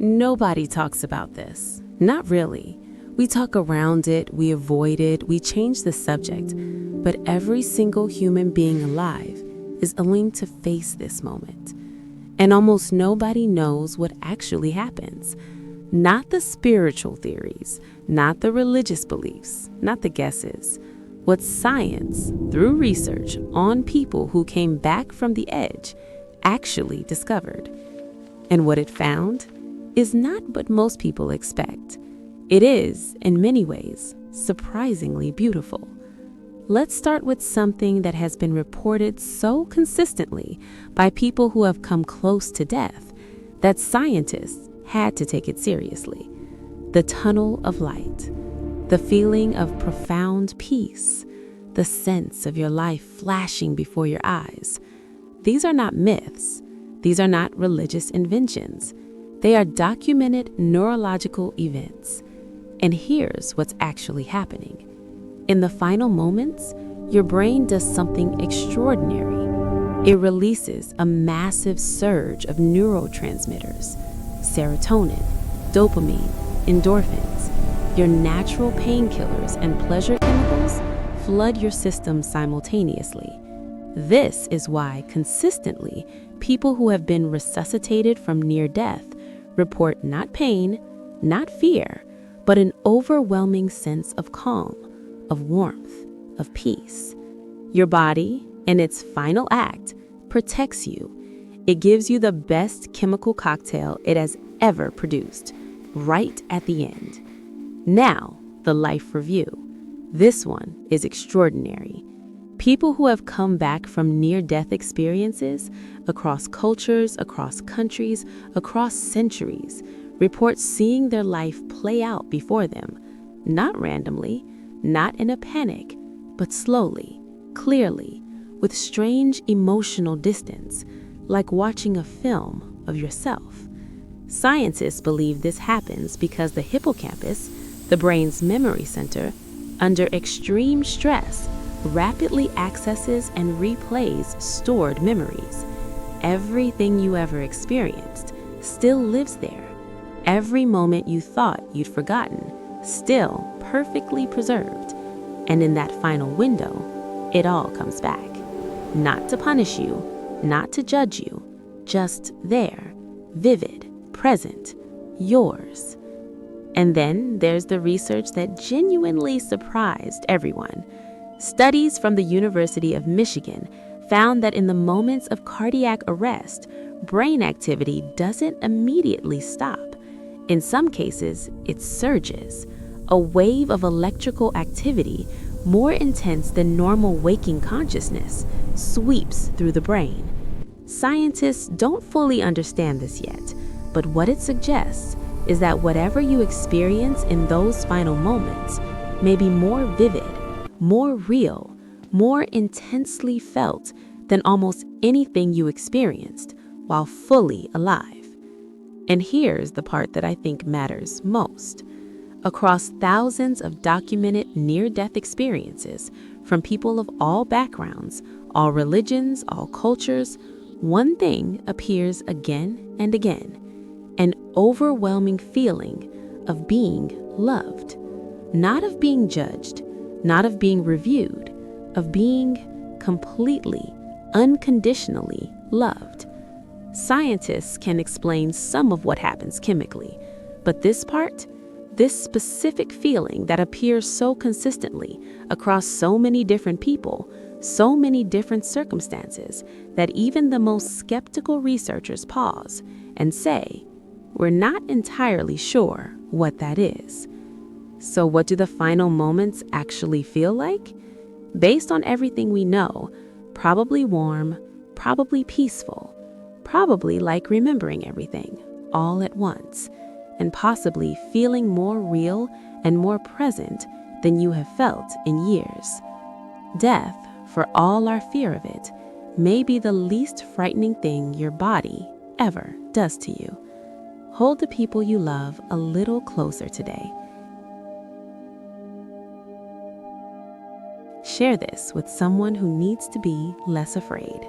Nobody talks about this. Not really. We talk around it, we avoid it, we change the subject. But every single human being alive is willing to face this moment. And almost nobody knows what actually happens. Not the spiritual theories, not the religious beliefs, not the guesses. What science, through research on people who came back from the edge, actually discovered. And what it found is not what most people expect. It is, in many ways, surprisingly beautiful. Let's start with something that has been reported so consistently by people who have come close to death that scientists had to take it seriously. The tunnel of light, the feeling of profound peace, the sense of your life flashing before your eyes. These are not myths. These are not religious inventions. They are documented neurological events. And here's what's actually happening. In the final moments, your brain does something extraordinary. It releases a massive surge of neurotransmitters, serotonin, dopamine, endorphins. Your natural painkillers and pleasure chemicals flood your system simultaneously. This is why consistently people who have been resuscitated from near death report not pain, not fear, but an overwhelming sense of calm, of warmth, of peace. Your body, in its final act, protects you. It gives you the best chemical cocktail it has ever produced, right at the end. Now, the life review. This one is extraordinary. People who have come back from near-death experiences across cultures, across countries, across centuries, report seeing their life play out before them, not randomly, not in a panic, but slowly, clearly, with strange emotional distance, like watching a film of yourself. Scientists believe this happens because the hippocampus, the brain's memory center, under extreme stress, rapidly accesses and replays stored memories. Everything you ever experienced still lives there. Every moment you thought you'd forgotten, still perfectly preserved. And in that final window, it all comes back. Not to punish you, not to judge you, just there, vivid, present, yours. And then there's the research that genuinely surprised everyone. Studies from the University of Michigan found that in the moments of cardiac arrest, brain activity doesn't immediately stop. In some cases, it surges. A wave of electrical activity, more intense than normal waking consciousness, sweeps through the brain. Scientists don't fully understand this yet, but what it suggests is that whatever you experience in those final moments may be more vivid, more real, more intensely felt than almost anything you experienced while fully alive. And here's the part that I think matters most. Across thousands of documented near-death experiences from people of all backgrounds, all religions, all cultures, one thing appears again and again: an overwhelming feeling of being loved. Not of being judged, not of being reviewed, of being completely, unconditionally loved. Scientists can explain some of what happens chemically, but this part, this specific feeling that appears so consistently across so many different people, so many different circumstances, that even the most skeptical researchers pause and say, we're not entirely sure what that is. So what do the final moments actually feel like? Based on everything we know, probably warm, probably peaceful, probably like remembering everything all at once, and possibly feeling more real and more present than you have felt in years. Death, for all our fear of it, may be the least frightening thing your body ever does to you. Hold the people you love a little closer today. Share this with someone who needs to be less afraid.